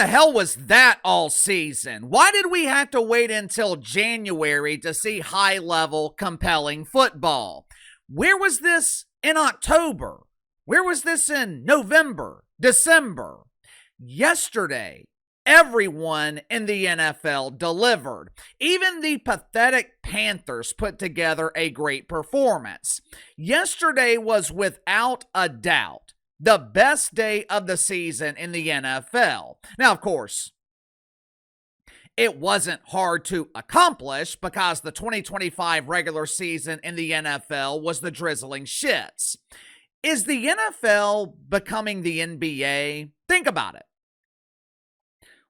the hell was that all season? Why did we have to wait until January to see high-level, compelling football? Where was this in October? Where was this in November, December? Yesterday, everyone in the NFL delivered. Even the pathetic Panthers put together a great performance. Yesterday was without a doubt the best day of the season in the NFL. Now, of course, it wasn't hard to accomplish because the 2025 regular season in the NFL was the drizzling shits. Is the NFL becoming the NBA? Think about it.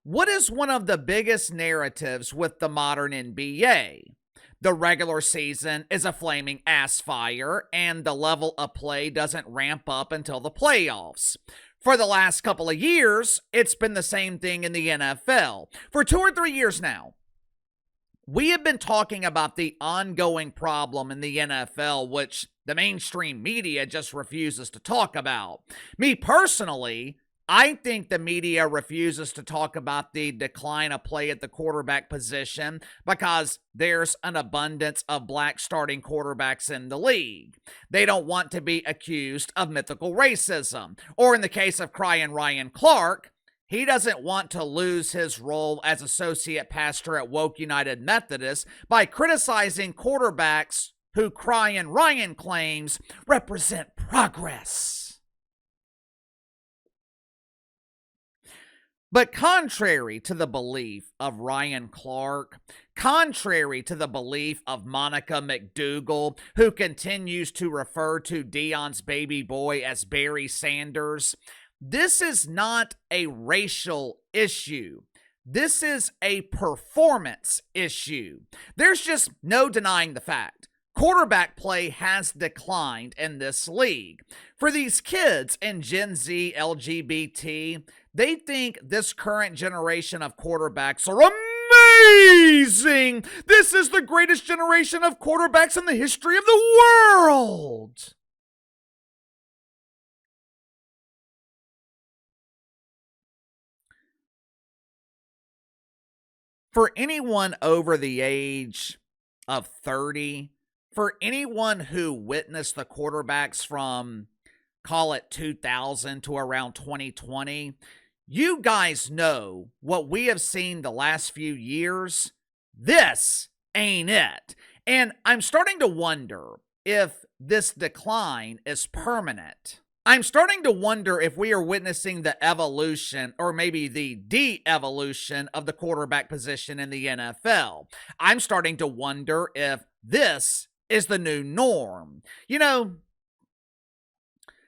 What is one of the biggest narratives with the modern NBA? The regular season is a flaming ass fire, and the level of play doesn't ramp up until the playoffs. For the last couple of years, it's been the same thing in the NFL. For 2 or 3 years now, we have been talking about the ongoing problem in the NFL, which the mainstream media just refuses to talk about. Me personally, I think the media refuses to talk about the decline of play at the quarterback position because there's an abundance of black starting quarterbacks in the league. They don't want to be accused of mythical racism. Or in the case of crying Ryan Clark, he doesn't want to lose his role as associate pastor at Woke United Methodist by criticizing quarterbacks who crying Ryan claims represent progress. But contrary to the belief of Ryan Clark, contrary to the belief of Monica McDougal, who continues to refer to Deion's baby boy as Barry Sanders, this is not a racial issue. This is a performance issue. There's just no denying the fact. Quarterback play has declined in this league. For these kids in Gen Z, LGBT, they think this current generation of quarterbacks are amazing. This is the greatest generation of quarterbacks in the history of the world. For anyone over the age of 30, for anyone who witnessed the quarterbacks from, call it 2000 to around 2020, you guys know what we have seen the last few years. This ain't it. And I'm starting to wonder if this decline is permanent. I'm starting to wonder if we are witnessing the evolution or maybe the de-evolution of the quarterback position in the NFL. I'm starting to wonder if this is the new norm. You know,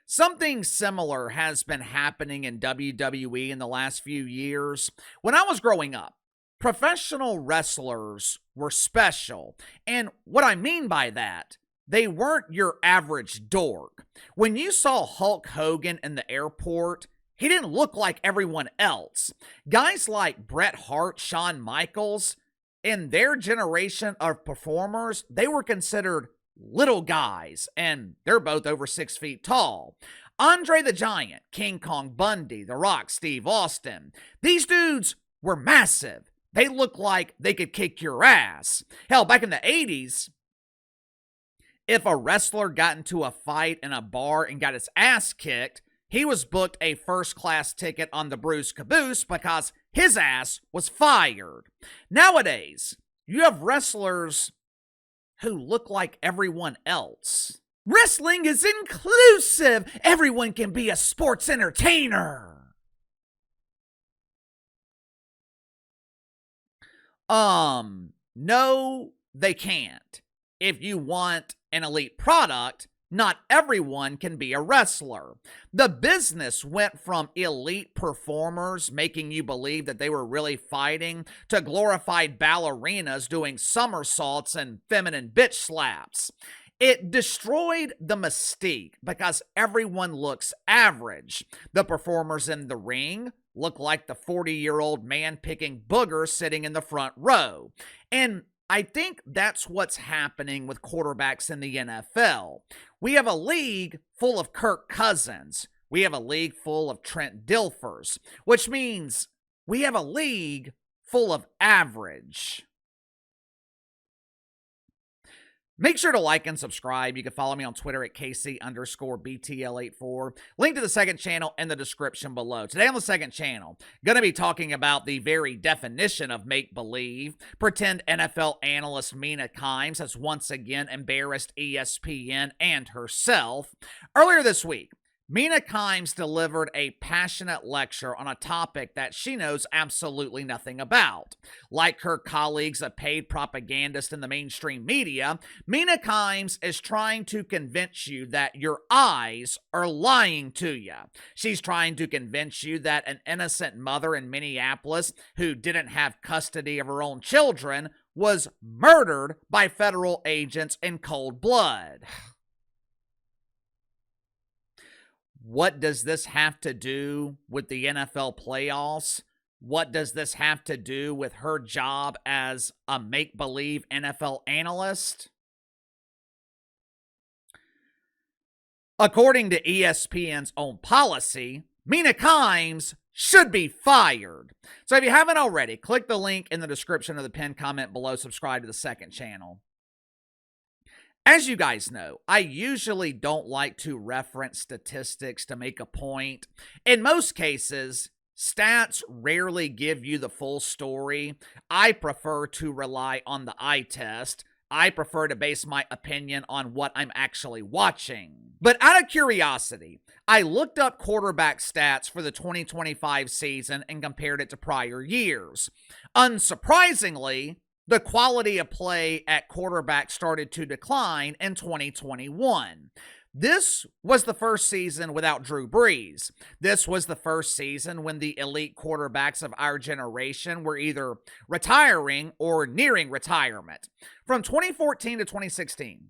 something similar has been happening in WWE in the last few years. When I was growing up, professional wrestlers were special. And what I mean by that, they weren't your average dork. When you saw Hulk Hogan in the airport, he didn't look like everyone else. Guys like Bret Hart, Shawn Michaels, in their generation of performers, they were considered little guys, and they're both over 6 feet tall. Andre the Giant, King Kong Bundy, The Rock, Steve Austin. These dudes were massive. They looked like they could kick your ass. Hell, back in the 80s, if a wrestler got into a fight in a bar and got his ass kicked, he was booked a first-class ticket on the Bruce Caboose because his ass was fired. Nowadays, you have wrestlers who look like everyone else. Wrestling is inclusive. Everyone can be a sports entertainer. No, they can't. If you want an elite product, not everyone can be a wrestler. The business went from elite performers making you believe that they were really fighting to glorified ballerinas doing somersaults and feminine bitch slaps. It destroyed the mystique because everyone looks average. The performers in the ring look like the 40-year-old man picking boogers sitting in the front row. And I think that's what's happening with quarterbacks in the NFL. We have a league full of Kirk Cousins. We have a league full of Trent Dilfers, which means We have a league full of average. Make sure to like and subscribe. You can follow me on Twitter at KC_BTL84. Link to the second channel in the description below. Today on the second channel, going to be talking about the very definition of make-believe. Pretend NFL analyst Mina Kimes has once again embarrassed ESPN and herself. Earlier this week, Mina Kimes delivered a passionate lecture on a topic that she knows absolutely nothing about. Like her colleagues, a paid propagandist in the mainstream media, Mina Kimes is trying to convince you that your eyes are lying to you. She's trying to convince you that an innocent mother in Minneapolis who didn't have custody of her own children was murdered by federal agents in cold blood. What does this have to do with the NFL playoffs? What does this have to do with her job as a make-believe NFL analyst? According to ESPN's own policy, Mina Kimes should be fired. So if you haven't already, click the link in the description of the pinned comment below. Subscribe to the second channel. As you guys know, I usually don't like to reference statistics to make a point. In most cases, stats rarely give you the full story. I prefer to rely on the eye test. I prefer to base my opinion on what I'm actually watching. But out of curiosity, I looked up quarterback stats for the 2025 season and compared it to prior years. Unsurprisingly, the quality of play at quarterback started to decline in 2021. This was the first season without Drew Brees. This was the first season when the elite quarterbacks of our generation were either retiring or nearing retirement. From 2014 to 2016,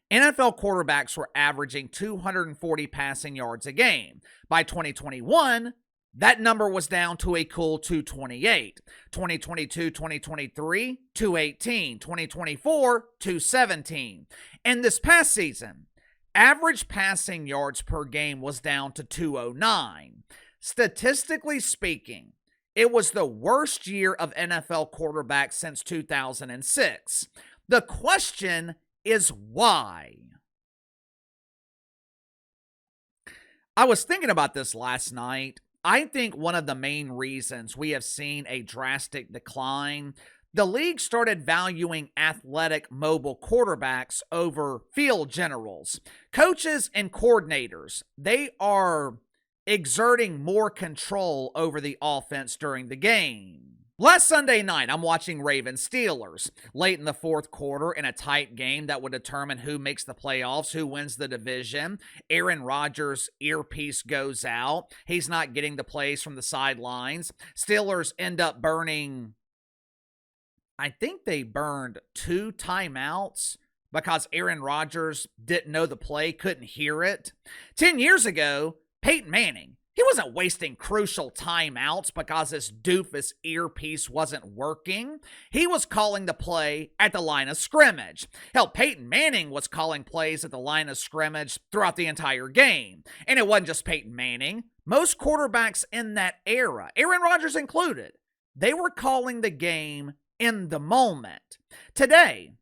NFL quarterbacks were averaging 240 passing yards a game. By 2021, that number was down to a cool 228. 2022, 2023, 218. 2024, 217. And this past season, average passing yards per game was down to 209. Statistically speaking, it was the worst year of NFL quarterbacks since 2006. The question is why? I was thinking about this last night. I think one of the main reasons we have seen a drastic decline, the league started valuing athletic, mobile quarterbacks over field generals. Coaches and coordinators, they are exerting more control over the offense during the game. Last Sunday night, I'm watching Ravens Steelers. Late in the fourth quarter, in a tight game that would determine who makes the playoffs, who wins the division, Aaron Rodgers' earpiece goes out. He's not getting the plays from the sidelines. Steelers end up burning, I think they burned 2 timeouts because Aaron Rodgers didn't know the play, couldn't hear it. 10 years ago, Peyton Manning, he wasn't wasting crucial timeouts because his doofus earpiece wasn't working. He was calling the play at the line of scrimmage. Hell, Peyton Manning was calling plays at the line of scrimmage throughout the entire game. And it wasn't just Peyton Manning. Most quarterbacks in that era, Aaron Rodgers included, they were calling the game in the moment. Today,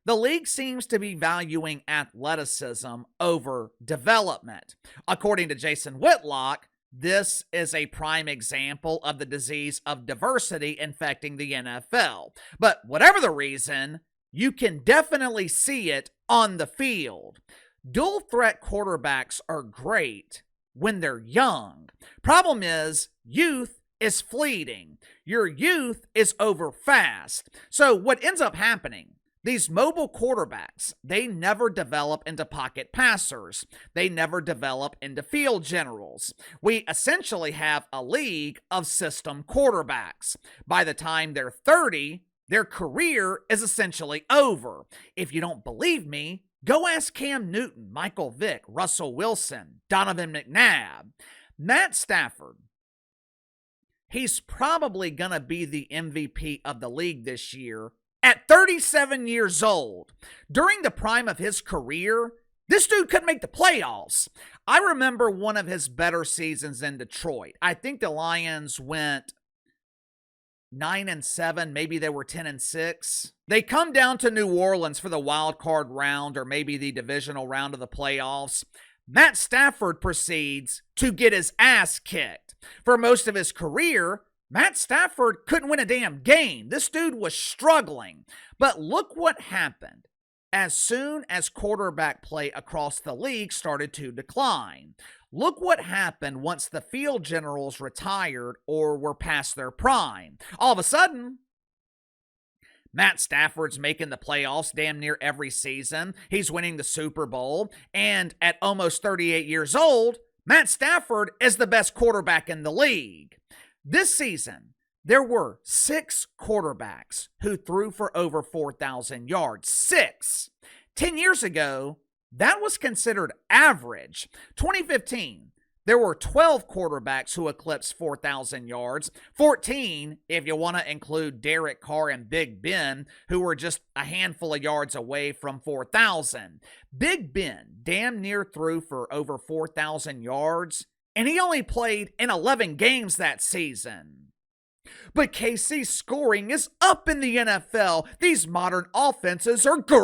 the league seems to be valuing athleticism over development. According to Jason Whitlock, this is a prime example of the disease of diversity infecting the NFL. But whatever the reason, you can definitely see it on the field. Dual threat quarterbacks are great when they're young. Problem is, youth is fleeting. Your youth is over fast. So what ends up happening, these mobile quarterbacks, they never develop into pocket passers. They never develop into field generals. We essentially have a league of system quarterbacks. By the time they're 30, their career is essentially over. If you don't believe me, go ask Cam Newton, Michael Vick, Russell Wilson, Donovan McNabb. Matt Stafford, he's probably going to be the MVP of the league this year at 37 years old. During the prime of his career, This dude couldn't make the playoffs. I remember one of his better seasons in Detroit. I think the Lions went 9-7, maybe they were 10-6. They come down to New Orleans for the wild card round or maybe the divisional round of the playoffs. Matt Stafford proceeds to get his ass kicked. For most of his career, Matt Stafford couldn't win a damn game. This dude was struggling. But look what happened as soon as quarterback play across the league started to decline. Look what happened once the field generals retired or were past their prime. All of a sudden, Matt Stafford's making the playoffs damn near every season. He's winning the Super Bowl. And at almost 38 years old, Matt Stafford is the best quarterback in the league. This season, there were 6 quarterbacks who threw for over 4,000 yards. 6. 10 years ago, that was considered average. 2015, there were 12 quarterbacks who eclipsed 4,000 yards. 14, if you want to include Derek Carr and Big Ben, who were just a handful of yards away from 4,000. Big Ben damn near threw for over 4,000 yards, and he only played in 11 games that season. But KC's scoring is up in the NFL. These modern offenses are great.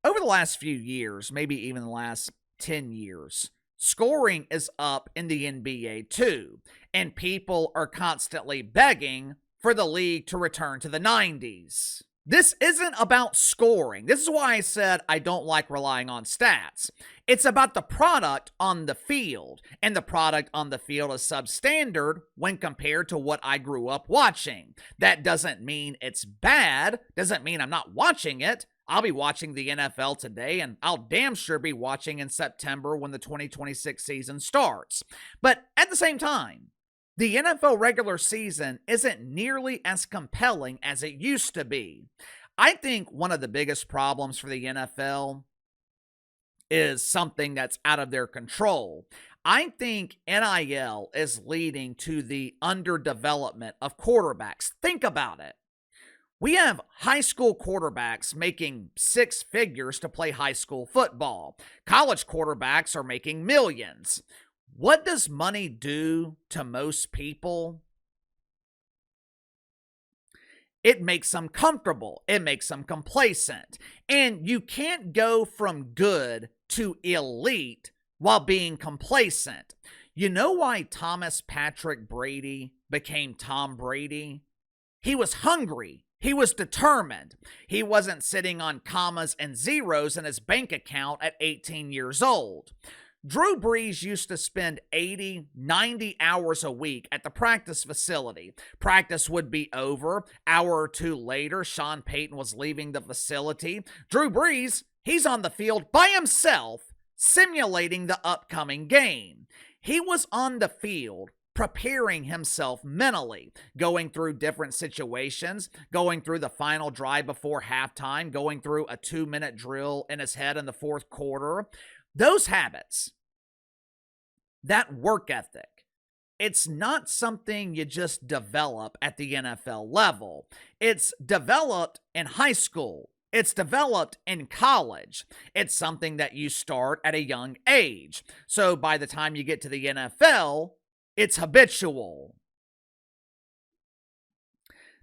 Over the last few years, maybe even the last 10 years, scoring is up in the NBA too, and people are constantly begging for the league to return to the 90s. This isn't about scoring. This is why I said I don't like relying on stats. It's about the product on the field, and the product on the field is substandard when compared to what I grew up watching. That doesn't mean it's bad, doesn't mean I'm not watching it. I'll be watching the NFL today, and I'll damn sure be watching in September when the 2026 season starts. But at the same time, the NFL regular season isn't nearly as compelling as it used to be. I think one of the biggest problems for the NFL is something that's out of their control. I think NIL is leading to the underdevelopment of quarterbacks. Think about it. We have high school quarterbacks making 6 figures to play high school football. College quarterbacks are making millions. What does money do to most people? It makes them comfortable. It makes them complacent. And you can't go from good to elite while being complacent. You know why Thomas Patrick Brady became Tom Brady? He was hungry. He was determined. He wasn't sitting on commas and zeros in his bank account at 18 years old. Drew Brees used to spend 80, 90 hours a week at the practice facility. Practice would be over. Hour or two later, Sean Payton was leaving the facility. Drew Brees, he's on the field by himself, simulating the upcoming game. He was on the field preparing himself mentally, going through different situations, going through the final drive before halftime, going through a 2-minute drill in his head in the fourth quarter. Those habits, that work ethic, it's not something you just develop at the NFL level. It's developed in high school. It's developed in college. It's something that you start at a young age. So by the time you get to the NFL, it's habitual.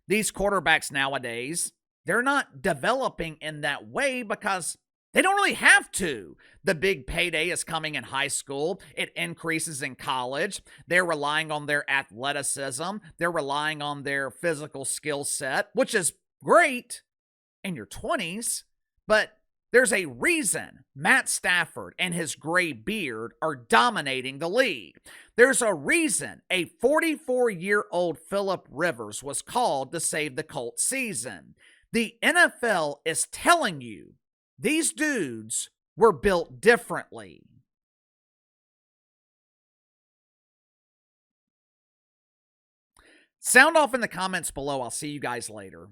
These quarterbacks nowadays, they're not developing in that way because they don't really have to. The big payday is coming in high school. It increases in college. They're relying on their athleticism. They're relying on their physical skill set, which is great in your 20s, but there's a reason Matt Stafford and his gray beard are dominating the league. There's a reason a 44-year-old Phillip Rivers was called to save the Colts season. The NFL is telling you these dudes were built differently. Sound off in the comments below. I'll see you guys later.